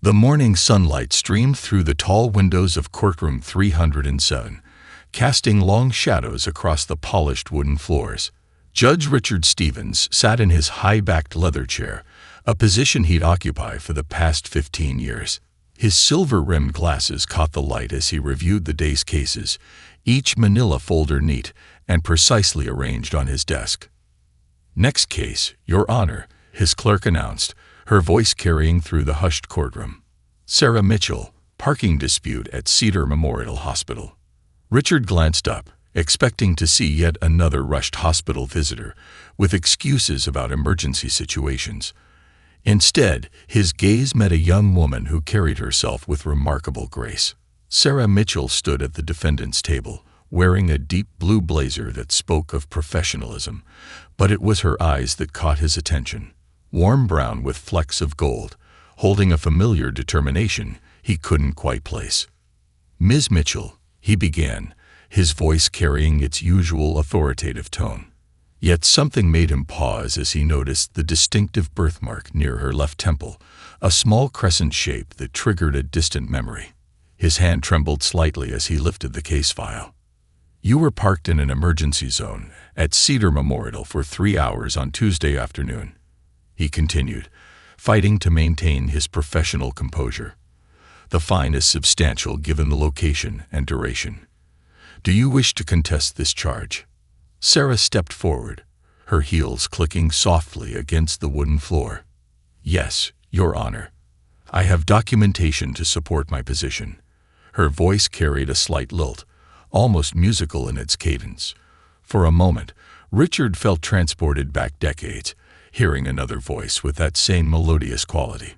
The morning sunlight streamed through the tall windows of courtroom 307, casting long shadows across the polished wooden floors. Judge Richard Stevens sat in his high-backed leather chair, a position he'd occupied for the past 15 years. His silver-rimmed glasses caught the light as he reviewed the day's cases, each manila folder neat and precisely arranged on his desk. "Next case, Your Honor," his clerk announced, her voice carrying through the hushed courtroom. "Sarah Mitchell, parking dispute at Cedar Memorial Hospital." Richard glanced up, expecting to see yet another rushed hospital visitor with excuses about emergency situations. Instead, his gaze met a young woman who carried herself with remarkable grace. Sarah Mitchell stood at the defendant's table, wearing a deep blue blazer that spoke of professionalism, but it was her eyes that caught his attention. Warm brown with flecks of gold, holding a familiar determination he couldn't quite place. "Ms. Mitchell," he began, his voice carrying its usual authoritative tone. Yet something made him pause as he noticed the distinctive birthmark near her left temple, a small crescent shape that triggered a distant memory. His hand trembled slightly as he lifted the case file. "You were parked in an emergency zone at Cedar Memorial for 3 hours on Tuesday afternoon," he continued, fighting to maintain his professional composure. "The fine is substantial given the location and duration. Do you wish to contest this charge?" Sarah stepped forward, her heels clicking softly against the wooden floor. "Yes, Your Honor. I have documentation to support my position." Her voice carried a slight lilt, almost musical in its cadence. For a moment, Richard felt transported back decades, hearing another voice with that same melodious quality.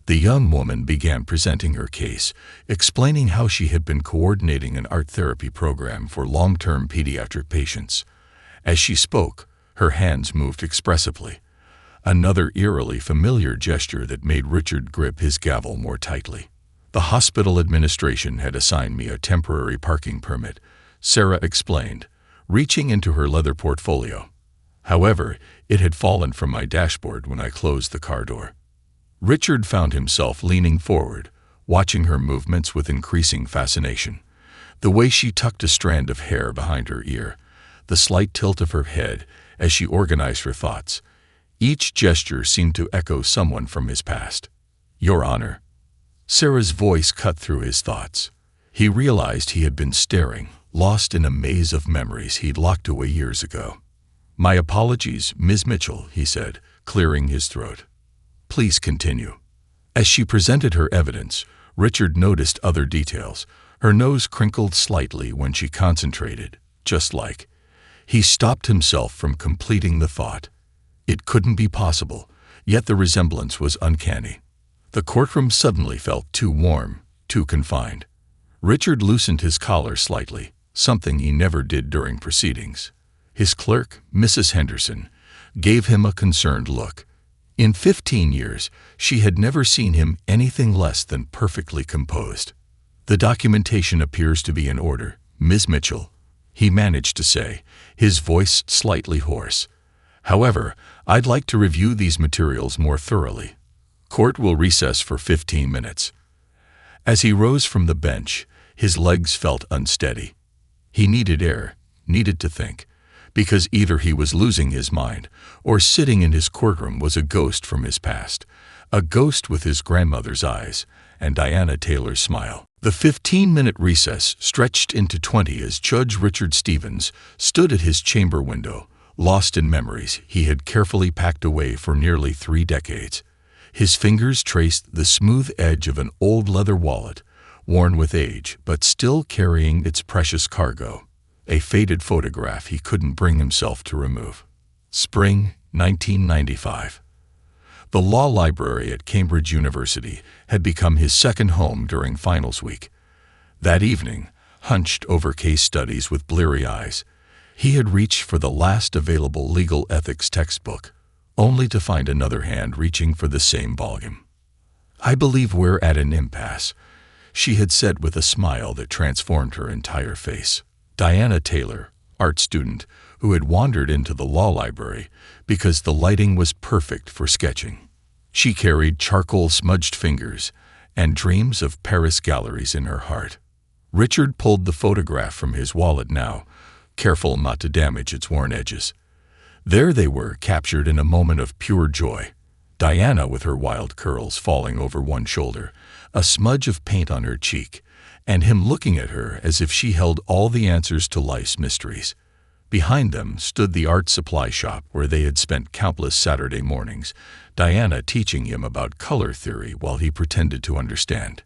The young woman began presenting her case, explaining how she had been coordinating an art therapy program for long-term pediatric patients. As she spoke, her hands moved expressively, another eerily familiar gesture that made Richard grip his gavel more tightly. "The hospital administration had assigned me a temporary parking permit," Sarah explained, reaching into her leather portfolio. "However, it had fallen from my dashboard when I closed the car door." Richard found himself leaning forward, watching her movements with increasing fascination. The way she tucked a strand of hair behind her ear, the slight tilt of her head as she organized her thoughts. Each gesture seemed to echo someone from his past. "Your Honor." Sarah's voice cut through his thoughts. He realized he had been staring, lost in a maze of memories he'd locked away years ago. "My apologies, Ms. Mitchell," he said, clearing his throat. "Please continue." As she presented her evidence, Richard noticed other details. Her nose crinkled slightly when she concentrated, just like. He stopped himself from completing the thought. It couldn't be possible, yet the resemblance was uncanny. The courtroom suddenly felt too warm, too confined. Richard loosened his collar slightly, something he never did during proceedings. His clerk, Mrs. Henderson, gave him a concerned look. In 15 years, she had never seen him anything less than perfectly composed. "The documentation appears to be in order, Ms. Mitchell," he managed to say, his voice slightly hoarse. "However, I'd like to review these materials more thoroughly. Court will recess for 15 minutes. As he rose from the bench, his legs felt unsteady. He needed air, needed to think, because either he was losing his mind or sitting in his courtroom was a ghost from his past, a ghost with his grandmother's eyes and Diana Taylor's smile. The 15-minute recess stretched into 20 as Judge Richard Stevens stood at his chamber window, lost in memories he had carefully packed away for nearly 3 decades. His fingers traced the smooth edge of an old leather wallet, worn with age but still carrying its precious cargo, a faded photograph he couldn't bring himself to remove. Spring 1995. The law library at Cambridge University had become his second home during finals week. That evening, hunched over case studies with bleary eyes, he had reached for the last available legal ethics textbook, only to find another hand reaching for the same volume. "I believe we're at an impasse," she had said with a smile that transformed her entire face. Diana Taylor, art student, who had wandered into the law library because the lighting was perfect for sketching. She carried charcoal-smudged fingers and dreams of Paris galleries in her heart. Richard pulled the photograph from his wallet now, careful not to damage its worn edges. There they were, captured in a moment of pure joy. Diana with her wild curls falling over one shoulder, a smudge of paint on her cheek, and him looking at her as if she held all the answers to life's mysteries. Behind them stood the art supply shop where they had spent countless Saturday mornings, Diana teaching him about color theory while he pretended to understand.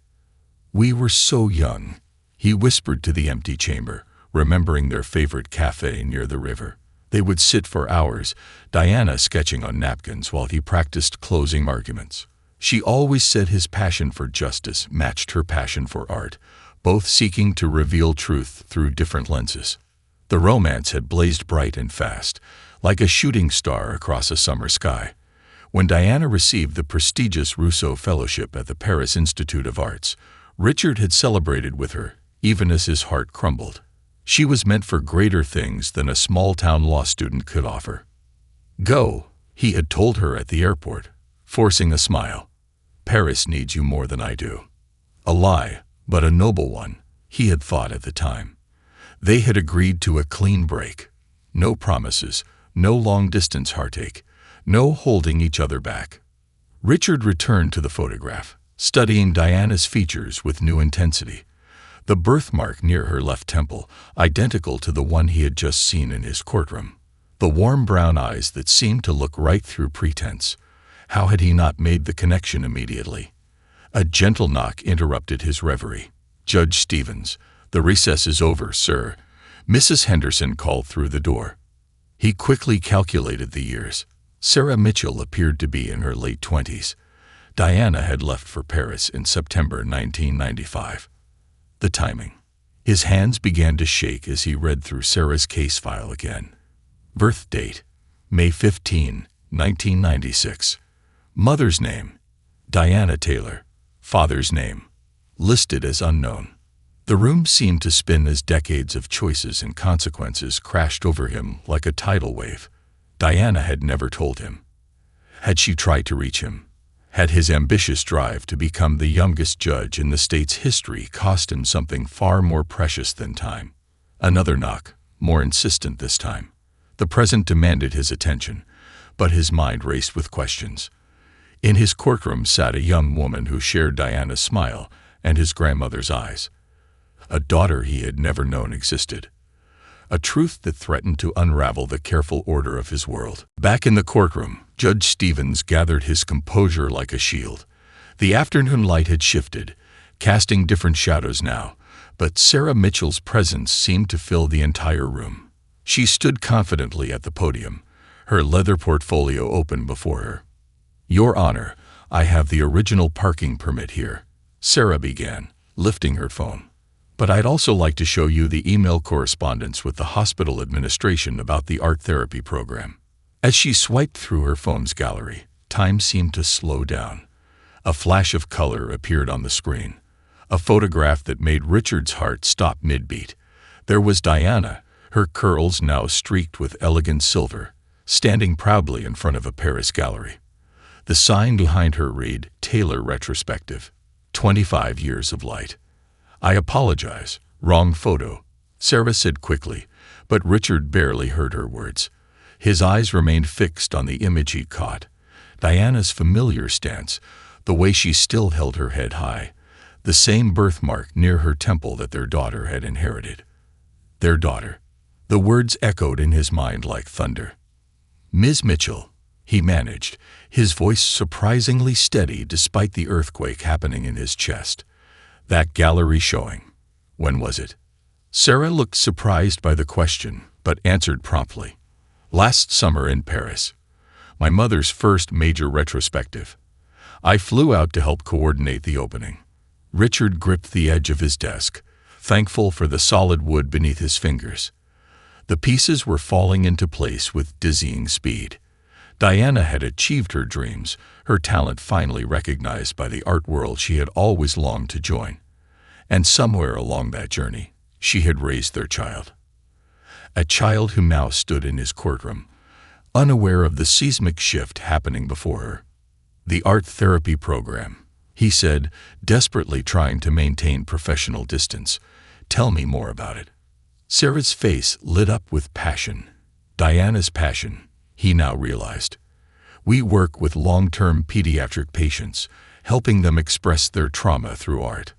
"We were so young," he whispered to the empty chamber, remembering their favorite cafe near the river. They would sit for hours, Diana sketching on napkins while he practiced closing arguments. She always said his passion for justice matched her passion for art, both seeking to reveal truth through different lenses. The romance had blazed bright and fast, like a shooting star across a summer sky. When Diana received the prestigious Rousseau Fellowship at the Paris Institute of Arts, Richard had celebrated with her, even as his heart crumbled. She was meant for greater things than a small-town law student could offer. "Go," he had told her at the airport, forcing a smile. "Paris needs you more than I do." A lie, but a noble one, he had thought at the time. They had agreed to a clean break. No promises, no long-distance heartache, no holding each other back. Richard returned to the photograph, studying Diana's features with new intensity. The birthmark near her left temple, identical to the one he had just seen in his courtroom. The warm brown eyes that seemed to look right through pretense. How had he not made the connection immediately? A gentle knock interrupted his reverie. "Judge Stevens, the recess is over, sir," Mrs. Henderson called through the door. He quickly calculated the years. Sarah Mitchell appeared to be in her late 20s. Diana had left for Paris in September 1995. The timing. His hands began to shake as he read through Sarah's case file again. Birth date, May 15, 1996. Mother's name, Diana Taylor. Father's name, listed as unknown. The room seemed to spin as decades of choices and consequences crashed over him like a tidal wave. Diana had never told him. Had she tried to reach him? Had his ambitious drive to become the youngest judge in the state's history cost him something far more precious than time? Another knock, more insistent this time. The present demanded his attention, but his mind raced with questions. In his courtroom sat a young woman who shared Diana's smile and his grandmother's eyes. A daughter he had never known existed. A truth that threatened to unravel the careful order of his world. Back in the courtroom, Judge Stevens gathered his composure like a shield. The afternoon light had shifted, casting different shadows now, but Sarah Mitchell's presence seemed to fill the entire room. She stood confidently at the podium, her leather portfolio open before her. "Your Honor, I have the original parking permit here," Sarah began, lifting her phone. "But I'd also like to show you the email correspondence with the hospital administration about the art therapy program." As she swiped through her phone's gallery, time seemed to slow down. A flash of color appeared on the screen, a photograph that made Richard's heart stop mid-beat. There was Diana, her curls now streaked with elegant silver, standing proudly in front of a Paris gallery. The sign behind her read, "Taylor Retrospective, 25 Years of Light." "I apologize, wrong photo," Sarah said quickly, but Richard barely heard her words. His eyes remained fixed on the image he'd caught. Diana's familiar stance, the way she still held her head high, the same birthmark near her temple that their daughter had inherited. Their daughter. The words echoed in his mind like thunder. "Ms. Mitchell," he managed, his voice surprisingly steady despite the earthquake happening in his chest. "That gallery showing. When was it?" Sarah looked surprised by the question, but answered promptly. "Last summer in Paris. My mother's first major retrospective. I flew out to help coordinate the opening." Richard gripped the edge of his desk, thankful for the solid wood beneath his fingers. The pieces were falling into place with dizzying speed. Diana had achieved her dreams, her talent finally recognized by the art world she had always longed to join. And somewhere along that journey, she had raised their child. A child who now stood in his courtroom, unaware of the seismic shift happening before her. The art therapy program. he said, desperately trying to maintain professional distance. "Tell me more about it." Sarah's face lit up with passion. Diana's passion, he now realized. "We work with long-term pediatric patients, helping them express their trauma through art.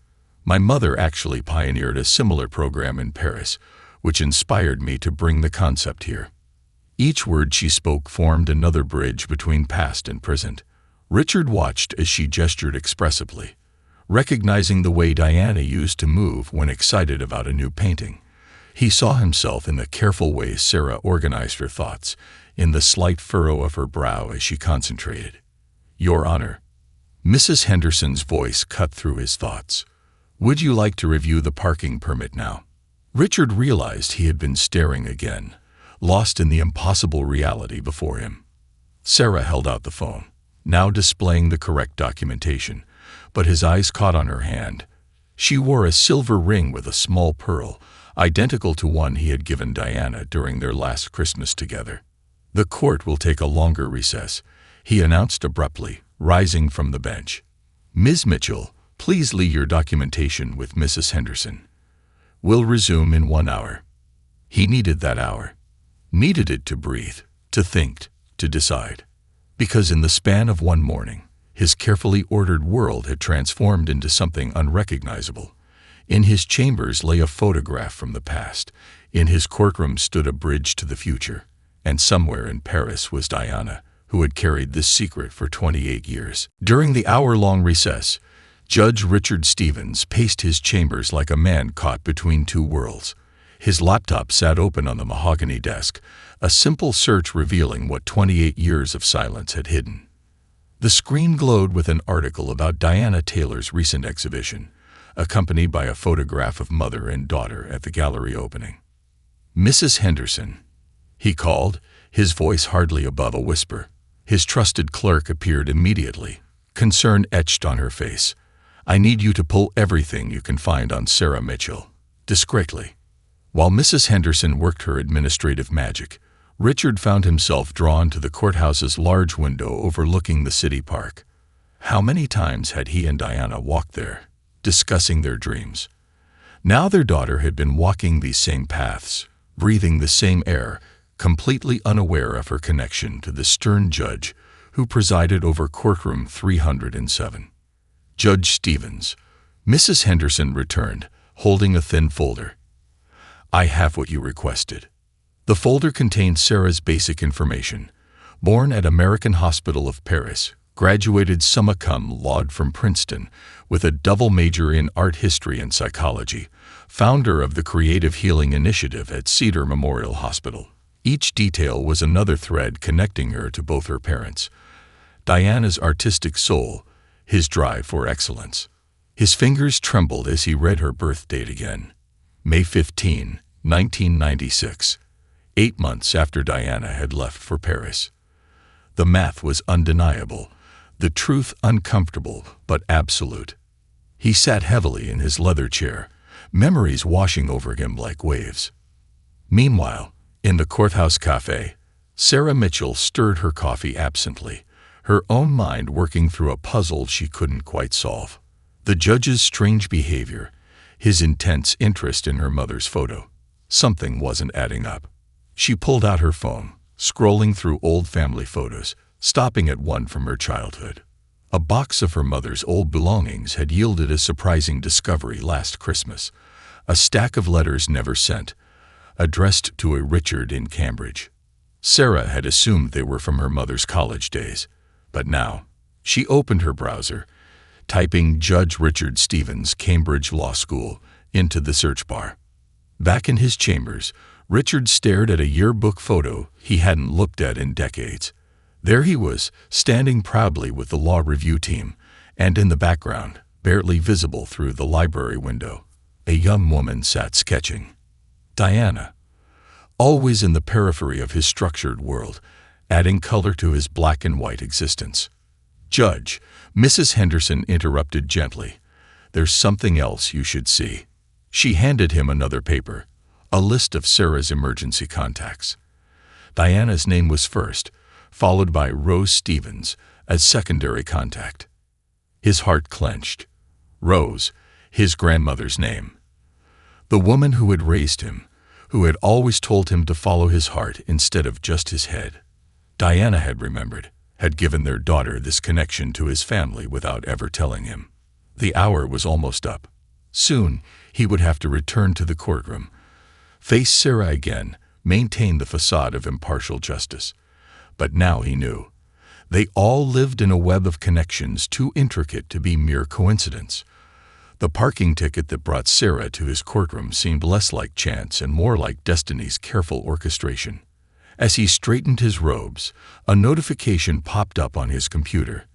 My mother actually pioneered a similar program in Paris, which inspired me to bring the concept here." Each word she spoke formed another bridge between past and present. Richard watched as she gestured expressively, recognizing the way Diana used to move when excited about a new painting. He saw himself in the careful way Sarah organized her thoughts, in the slight furrow of her brow as she concentrated. "Your Honor." Mrs. Henderson's voice cut through his thoughts. "Would you like to review the parking permit now?" Richard realized he had been staring again, lost in the impossible reality before him. Sarah held out the phone, now displaying the correct documentation, but his eyes caught on her hand. She wore a silver ring with a small pearl, identical to one he had given Diana during their last Christmas together. "The court will take a longer recess," he announced abruptly, rising from the bench. "Ms. Mitchell, please leave your documentation with Mrs. Henderson. We'll resume in 1 hour." He needed that hour. Needed it to breathe, to think, to decide. Because in the span of one morning, his carefully ordered world had transformed into something unrecognizable. In his chambers lay a photograph from the past. In his courtroom stood a bridge to the future. And somewhere in Paris was Diana, who had carried this secret for 28 years. During the hour-long recess, Judge Richard Stevens paced his chambers like a man caught between two worlds. His laptop sat open on the mahogany desk, a simple search revealing what 28 years of silence had hidden. The screen glowed with an article about Diana Taylor's recent exhibition, accompanied by a photograph of mother and daughter at the gallery opening. "Mrs. Henderson," he called, his voice hardly above a whisper. His trusted clerk appeared immediately, concern etched on her face. "I need you to pull everything you can find on Sarah Mitchell, discreetly." While Mrs. Henderson worked her administrative magic, Richard found himself drawn to the courthouse's large window overlooking the city park. How many times had he and Diana walked there, discussing their dreams? Now their daughter had been walking these same paths, breathing the same air, completely unaware of her connection to the stern judge who presided over courtroom 307. "Judge Stevens," Mrs. Henderson returned, holding a thin folder. "I have what you requested." The folder contained Sarah's basic information. Born at American Hospital of Paris, graduated summa cum laude from Princeton with a double major in art history and psychology, founder of the Creative Healing Initiative at Cedar Memorial Hospital. Each detail was another thread connecting her to both her parents. Diana's artistic soul, his drive for excellence. His fingers trembled as he read her birth date again. May 15, 1996, 8 months after Diana had left for Paris. The math was undeniable, the truth uncomfortable but absolute. He sat heavily in his leather chair, memories washing over him like waves. Meanwhile, in the courthouse cafe, Sarah Mitchell stirred her coffee absently, her own mind working through a puzzle she couldn't quite solve. The judge's strange behavior, his intense interest in her mother's photo. Something wasn't adding up. She pulled out her phone, scrolling through old family photos, stopping at one from her childhood. A box of her mother's old belongings had yielded a surprising discovery last Christmas. A stack of letters never sent, addressed to a Richard in Cambridge. Sarah had assumed they were from her mother's college days, but now, she opened her browser, typing Judge Richard Stevens, Cambridge Law School, into the search bar. Back in his chambers, Richard stared at a yearbook photo he hadn't looked at in decades. There he was, standing proudly with the law review team, and in the background, barely visible through the library window, a young woman sat sketching. Diana, always in the periphery of his structured world, adding color to his black and white existence. "Judge," Mrs. Henderson interrupted gently, "there's something else you should see." She handed him another paper, a list of Sarah's emergency contacts. Diana's name was first, followed by Rose Stevens as secondary contact. His heart clenched. Rose, his grandmother's name. The woman who had raised him, who had always told him to follow his heart instead of just his head. Diana had remembered, had given their daughter this connection to his family without ever telling him. The hour was almost up. Soon, he would have to return to the courtroom, face Sarah again, maintain the facade of impartial justice. But now he knew. They all lived in a web of connections too intricate to be mere coincidence. The parking ticket that brought Sarah to his courtroom seemed less like chance and more like destiny's careful orchestration. As he straightened his robes, a notification popped up on his computer.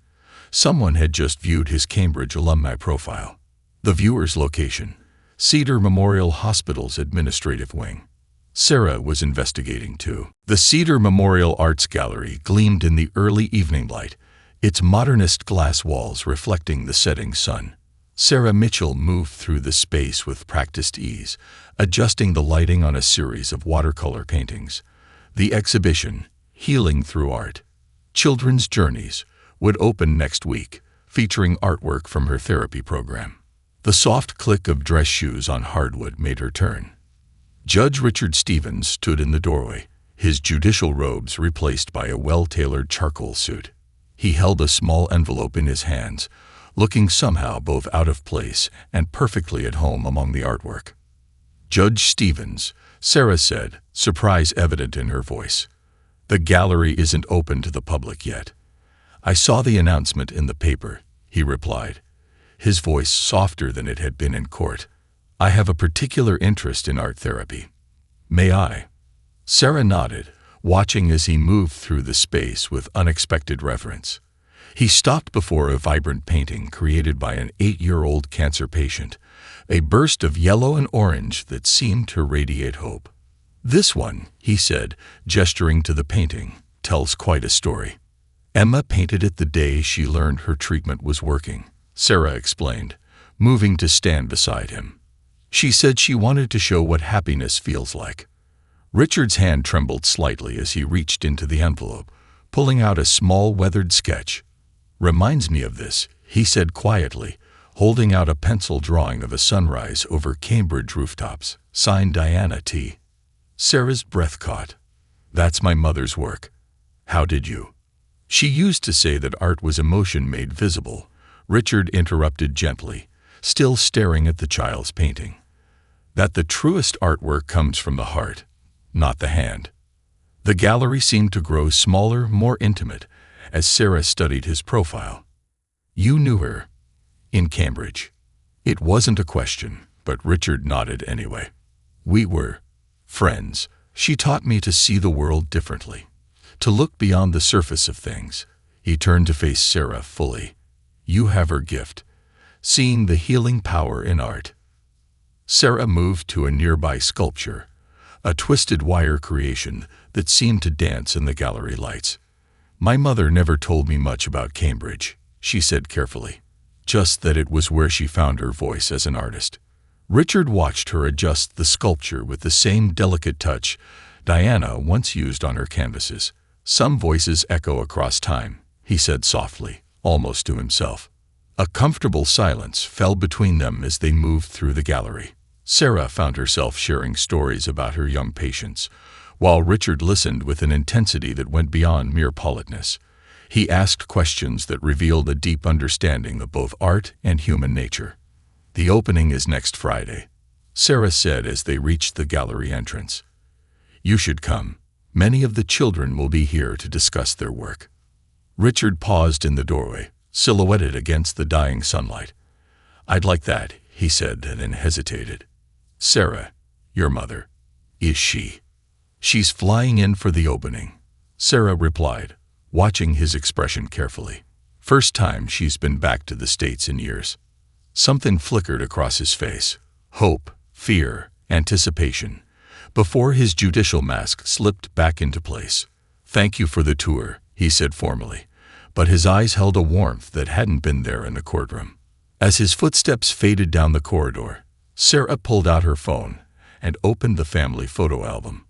Someone had just viewed his Cambridge alumni profile. The viewer's location: Cedar Memorial Hospital's administrative wing. Sarah was investigating too. The Cedar Memorial Arts Gallery gleamed in the early evening light, its modernist glass walls reflecting the setting sun. Sarah Mitchell moved through the space with practiced ease, adjusting the lighting on a series of watercolor paintings. The exhibition, Healing Through Art, Children's Journeys, would open next week, featuring artwork from her therapy program. The soft click of dress shoes on hardwood made her turn. Judge Richard Stevens stood in the doorway, his judicial robes replaced by a well-tailored charcoal suit. He held a small envelope in his hands, looking somehow both out of place and perfectly at home among the artwork. "Judge Stevens," Sarah said, surprise evident in her voice. "The gallery isn't open to the public yet." "I saw the announcement in the paper," he replied, his voice softer than it had been in court. "I have a particular interest in art therapy. May I?" Sarah nodded, watching as he moved through the space with unexpected reverence. He stopped before a vibrant painting created by an 8-year-old cancer patient, a burst of yellow and orange that seemed to radiate hope. "This one," he said, gesturing to the painting, "tells quite a story. Emma painted it the day she learned her treatment was working," Sarah explained, moving to stand beside him. "She said she wanted to show what happiness feels like." Richard's hand trembled slightly as he reached into the envelope, pulling out a small weathered sketch. "Reminds me of this," he said quietly, holding out a pencil drawing of a sunrise over Cambridge rooftops, signed Diana T. Sarah's breath caught. "That's my mother's work." "How did you?" "She used to say that art was emotion made visible," Richard interrupted gently, still staring at the child's painting. "That the truest artwork comes from the heart, not the hand." The gallery seemed to grow smaller, more intimate, as Sarah studied his profile. "You knew her in Cambridge?" It wasn't a question, but Richard nodded anyway. "We were friends. She taught me to see the world differently, to look beyond the surface of things." He turned to face Sarah fully. "You have her gift, seeing the healing power in art." Sarah moved to a nearby sculpture, a twisted wire creation that seemed to dance in the gallery lights. "My mother never told me much about Cambridge," she said carefully, "just that it was where she found her voice as an artist." Richard watched her adjust the sculpture with the same delicate touch Diana once used on her canvases. "Some voices echo across time," he said softly, almost to himself. A comfortable silence fell between them as they moved through the gallery. Sarah found herself sharing stories about her young patients, while Richard listened with an intensity that went beyond mere politeness. He asked questions that revealed a deep understanding of both art and human nature. "The opening is next Friday," Sarah said as they reached the gallery entrance. "You should come. Many of the children will be here to discuss their work." Richard paused in the doorway, silhouetted against the dying sunlight. "I'd like that," he said, and then hesitated. "Sarah, your mother, is she?" "She's flying in for the opening," Sarah replied, watching his expression carefully. "First time she's been back to the States in years." Something flickered across his face. Hope, fear, anticipation, before his judicial mask slipped back into place. "Thank you for the tour," he said formally, but his eyes held a warmth that hadn't been there in the courtroom. As his footsteps faded down the corridor, Sarah pulled out her phone and opened the family photo album.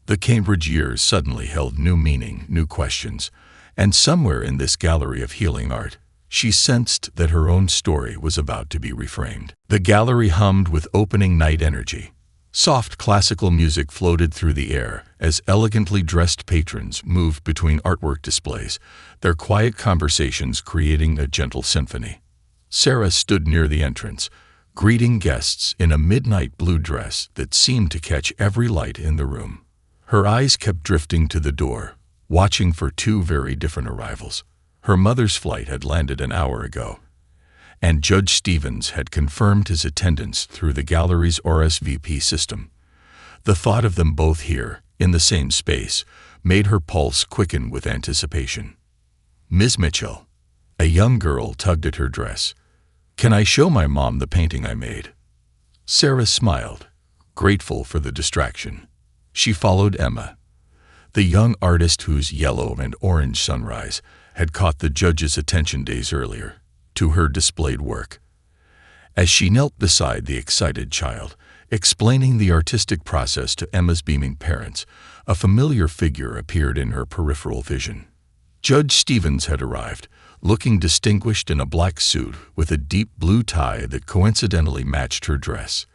The Cambridge years suddenly held new meaning, new questions, and somewhere in this gallery of healing art, She sensed that her own story was about to be reframed. The gallery hummed with opening night energy. Soft classical music floated through the air as elegantly dressed patrons moved between artwork displays, their quiet conversations creating a gentle symphony. Sarah stood near the entrance, greeting guests in a midnight blue dress that seemed to catch every light in the room. Her eyes kept drifting to the door, watching for two very different arrivals. Her mother's flight had landed an hour ago, and Judge Stevens had confirmed his attendance through the gallery's RSVP system. The thought of them both here, in the same space, made her pulse quicken with anticipation. "Ms. Mitchell," a young girl tugged at her dress. "Can I show my mom the painting I made?" Sarah smiled, grateful for the distraction. She followed Emma, the young artist whose yellow and orange sunrise had caught the judge's attention days earlier, to her displayed work. As she knelt beside the excited child, explaining the artistic process to Emma's beaming parents, a familiar figure appeared in her peripheral vision. Judge Stevens had arrived, looking distinguished in a black suit with a deep blue tie that coincidentally matched her dress.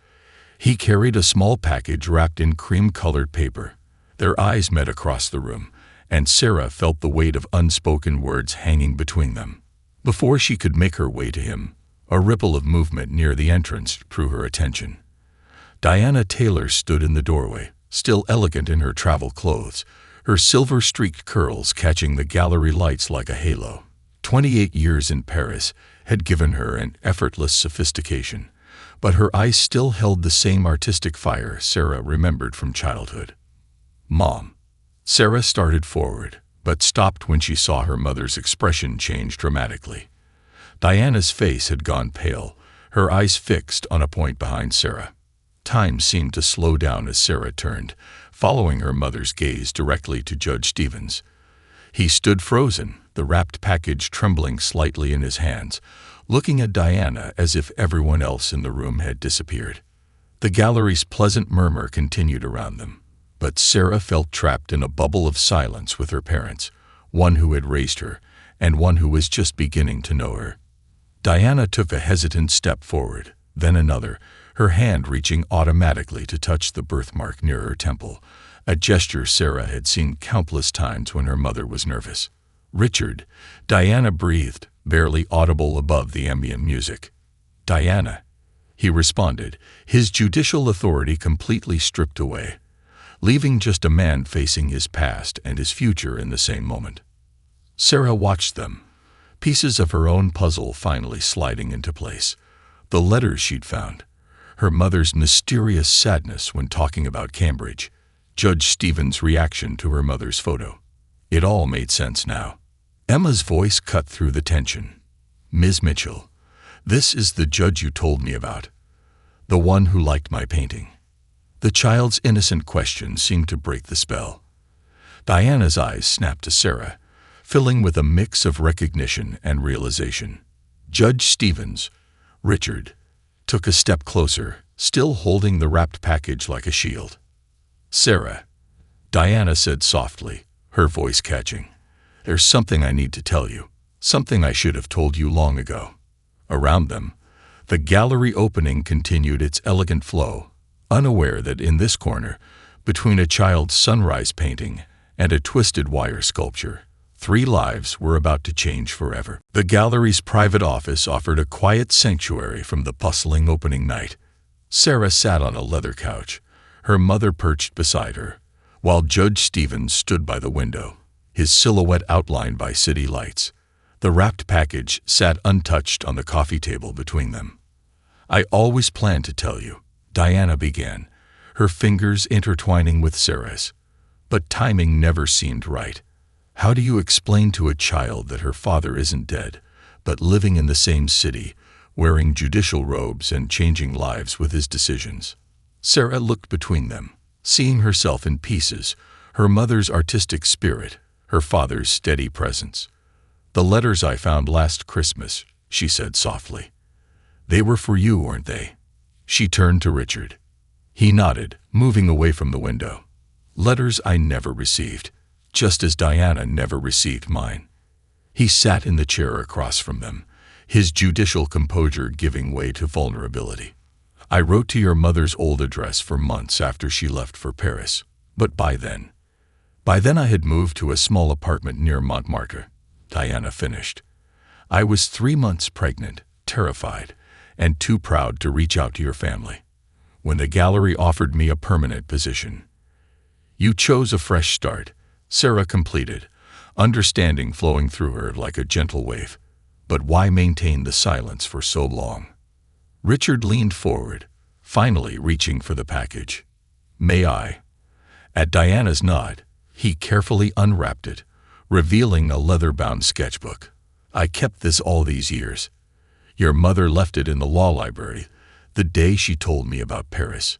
He carried a small package wrapped in cream-colored paper. Their eyes met across the room, and Sarah felt the weight of unspoken words hanging between them. Before she could make her way to him, a ripple of movement near the entrance drew her attention. Diana Taylor stood in the doorway, still elegant in her travel clothes, her silver-streaked curls catching the gallery lights like a halo. 28 years in Paris had given her an effortless sophistication, but her eyes still held the same artistic fire Sarah remembered from childhood. "Mom." Sarah started forward, but stopped when she saw her mother's expression change dramatically. Diana's face had gone pale, her eyes fixed on a point behind Sarah. Time seemed to slow down as Sarah turned, following her mother's gaze directly to Judge Stevens. He stood frozen, the wrapped package trembling slightly in his hands, looking at Diana as if everyone else in the room had disappeared. The gallery's pleasant murmur continued around them, but Sarah felt trapped in a bubble of silence with her parents, one who had raised her, and one who was just beginning to know her. Diana took a hesitant step forward, then another, her hand reaching automatically to touch the birthmark near her temple, a gesture Sarah had seen countless times when her mother was nervous. "Richard," Diana breathed, barely audible above the ambient music. "Diana," he responded, his judicial authority completely stripped away, leaving just a man facing his past and his future in the same moment. Sarah watched them, pieces of her own puzzle finally sliding into place. The letters she'd found, her mother's mysterious sadness when talking about Cambridge, Judge Stevens' reaction to her mother's photo. It all made sense now. Emma's voice cut through the tension. "Ms. Mitchell, this is the judge you told me about, the one who liked my painting." The child's innocent question seemed to break the spell. Diana's eyes snapped to Sarah, filling with a mix of recognition and realization. Judge Stevens, Richard, took a step closer, still holding the wrapped package like a shield. "Sarah," Diana said softly, her voice catching, "there's something I need to tell you, something I should have told you long ago." Around them, the gallery opening continued its elegant flow, unaware that in this corner, between a child's sunrise painting and a twisted wire sculpture, 3 lives were about to change forever. The gallery's private office offered a quiet sanctuary from the bustling opening night. Sarah sat on a leather couch, her mother perched beside her, while Judge Stevens stood by the window, his silhouette outlined by city lights. The wrapped package sat untouched on the coffee table between them. "I always planned to tell you," Diana began, her fingers intertwining with Sarah's. "But timing never seemed right. How do you explain to a child that her father isn't dead, but living in the same city, wearing judicial robes and changing lives with his decisions?" Sarah looked between them, seeing herself in pieces, her mother's artistic spirit, her father's steady presence. "The letters I found last Christmas," she said softly. "They were for you, weren't they?" She turned to Richard. He nodded, moving away from the window. "Letters I never received, just as Diana never received mine." He sat in the chair across from them, his judicial composure giving way to vulnerability. I wrote to your mother's old address for months after she left for Paris, but by then I had moved to a small apartment near Montmartre, Diana finished. I was 3 months pregnant, terrified, and too proud to reach out to your family. When the gallery offered me a permanent position. You chose a fresh start, Sarah completed, understanding flowing through her like a gentle wave. But why maintain the silence for so long? Richard leaned forward, finally reaching for the package. May I? At Diana's nod, he carefully unwrapped it, revealing a leather-bound sketchbook. I kept this all these years. Your mother left it in the law library, the day she told me about Paris.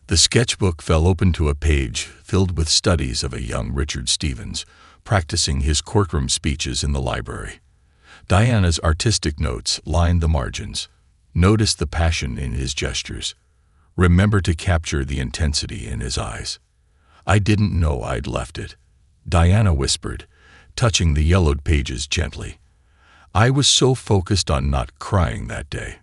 The sketchbook fell open to a page filled with studies of a young Richard Stevens, practicing his courtroom speeches in the library. Diana's artistic notes lined the margins. Notice the passion in his gestures. Remember to capture the intensity in his eyes. I didn't know I'd left it, Diana whispered, touching the yellowed pages gently. I was so focused on not crying that day.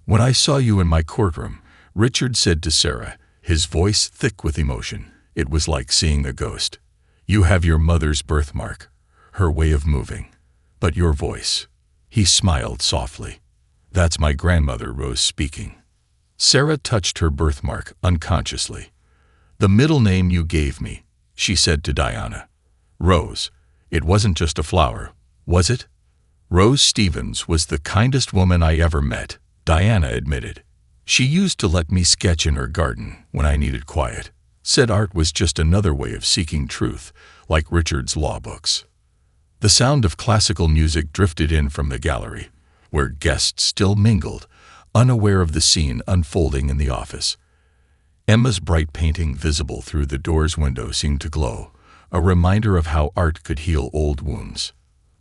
When I saw you in my courtroom, Richard said to Sarah, his voice thick with emotion. It was like seeing a ghost. You have your mother's birthmark, her way of moving. But your voice. He smiled softly. That's my grandmother, Rose speaking. Sarah touched her birthmark unconsciously. The middle name you gave me, she said to Diana. Rose. It wasn't just a flower, was it? Rose Stevens was the kindest woman I ever met, Diana admitted. She used to let me sketch in her garden when I needed quiet. Said art was just another way of seeking truth, like Richard's law books. The sound of classical music drifted in from the gallery, where guests still mingled, unaware of the scene unfolding in the office. Emma's bright painting visible through the door's window seemed to glow, a reminder of how art could heal old wounds.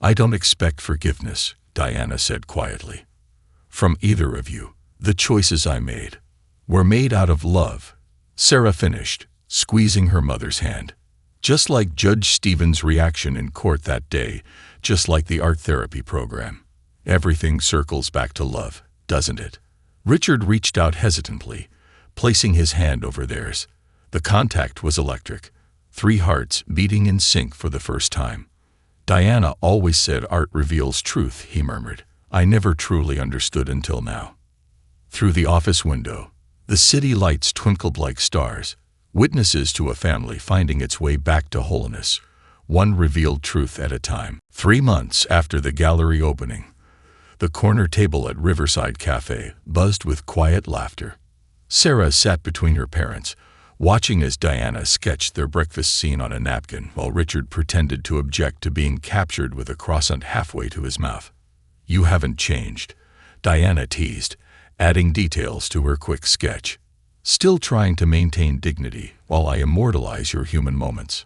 I don't expect forgiveness, Diana said quietly. From either of you. The choices I made were made out of love, Sarah finished, squeezing her mother's hand. Just like Judge Stevens' reaction in court that day, just like the art therapy program. Everything circles back to love, doesn't it? Richard reached out hesitantly, placing his hand over theirs. The contact was electric, 3 hearts beating in sync for the first time. Diana always said art reveals truth, he murmured. I never truly understood until now. Through the office window, the city lights twinkled like stars, witnesses to a family finding its way back to wholeness, one revealed truth at a time. 3 months after the gallery opening, the corner table at Riverside Cafe buzzed with quiet laughter. Sarah sat between her parents, watching as Diana sketched their breakfast scene on a napkin while Richard pretended to object to being captured with a croissant halfway to his mouth. You haven't changed, Diana teased, adding details to her quick sketch. Still trying to maintain dignity while I immortalize your human moments.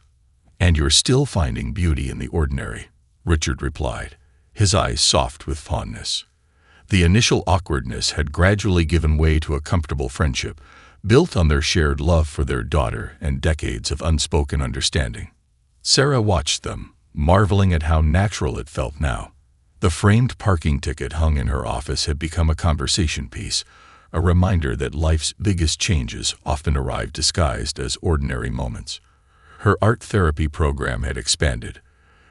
And you're still finding beauty in the ordinary, Richard replied, his eyes soft with fondness. The initial awkwardness had gradually given way to a comfortable friendship, built on their shared love for their daughter and decades of unspoken understanding. Sarah watched them, marveling at how natural it felt now. The framed parking ticket hung in her office had become a conversation piece, a reminder that life's biggest changes often arrive disguised as ordinary moments. Her art therapy program had expanded,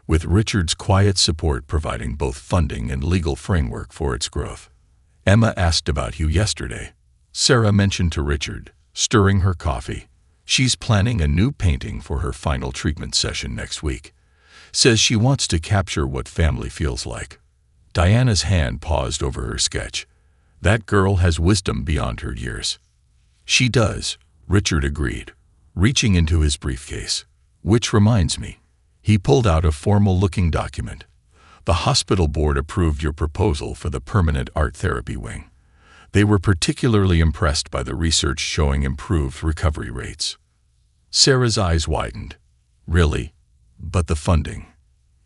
with Richard's quiet support providing both funding and legal framework for its growth. Emma asked about you yesterday, Sarah mentioned to Richard, stirring her coffee. She's planning a new painting for her final treatment session next week. Says she wants to capture what family feels like. Diana's hand paused over her sketch. That girl has wisdom beyond her years. She does, Richard agreed, reaching into his briefcase. Which reminds me. He pulled out a formal-looking document. The hospital board approved your proposal for the permanent art therapy wing. They were particularly impressed by the research showing improved recovery rates. Sarah's eyes widened. Really? But the funding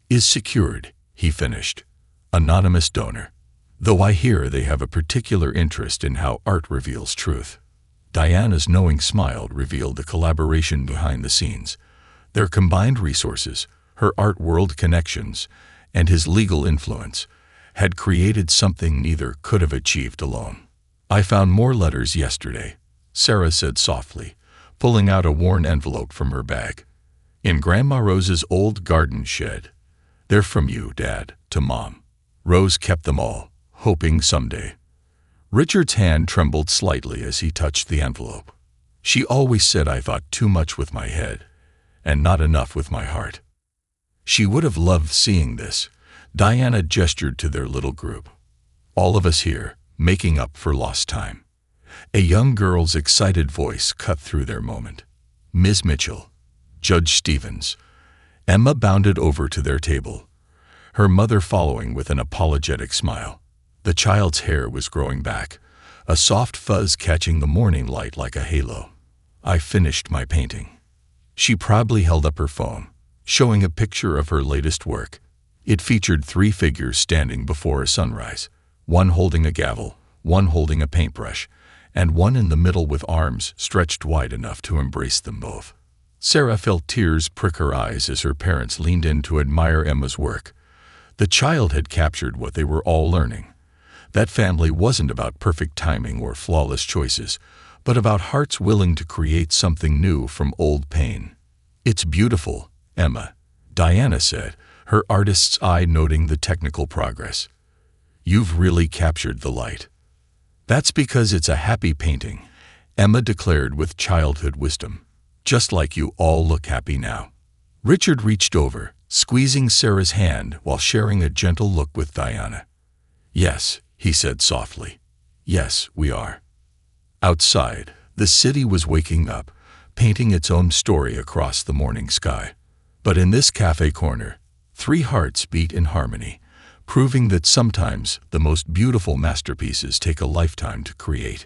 is secured, he finished. Anonymous donor. Though I hear they have a particular interest in how art reveals truth. Diana's knowing smile revealed the collaboration behind the scenes. Their combined resources, her art world connections, and his legal influence, had created something neither could have achieved alone. "I found more letters yesterday," Sarah said softly, pulling out a worn envelope from her bag. "In Grandma Rose's old garden shed. They're from you, Dad, to Mom." Rose kept them all, hoping someday. Richard's hand trembled slightly as he touched the envelope. "She always said I thought too much with my head, and not enough with my heart." She would have loved seeing this. Diana gestured to their little group. "All of us here, making up for lost time." A young girl's excited voice cut through their moment. "Ms. Mitchell, Judge Stevens." Emma bounded over to their table, her mother following with an apologetic smile. The child's hair was growing back, a soft fuzz catching the morning light like a halo. "I finished my painting." She proudly held up her phone, showing a picture of her latest work. It featured 3 figures standing before a sunrise, one holding a gavel, one holding a paintbrush, and one in the middle with arms stretched wide enough to embrace them both. Sarah felt tears prick her eyes as her parents leaned in to admire Emma's work. The child had captured what they were all learning. That family wasn't about perfect timing or flawless choices, but about hearts willing to create something new from old pain. "It's beautiful, Emma," Diana said, her artist's eye noting the technical progress. "You've really captured the light." "That's because it's a happy painting," Emma declared with childhood wisdom. "Just like you all look happy now." Richard reached over, squeezing Sarah's hand while sharing a gentle look with Diana. "Yes," he said softly. "Yes, we are." Outside, the city was waking up, painting its own story across the morning sky. But in this cafe corner, 3 hearts beat in harmony, proving that sometimes the most beautiful masterpieces take a lifetime to create.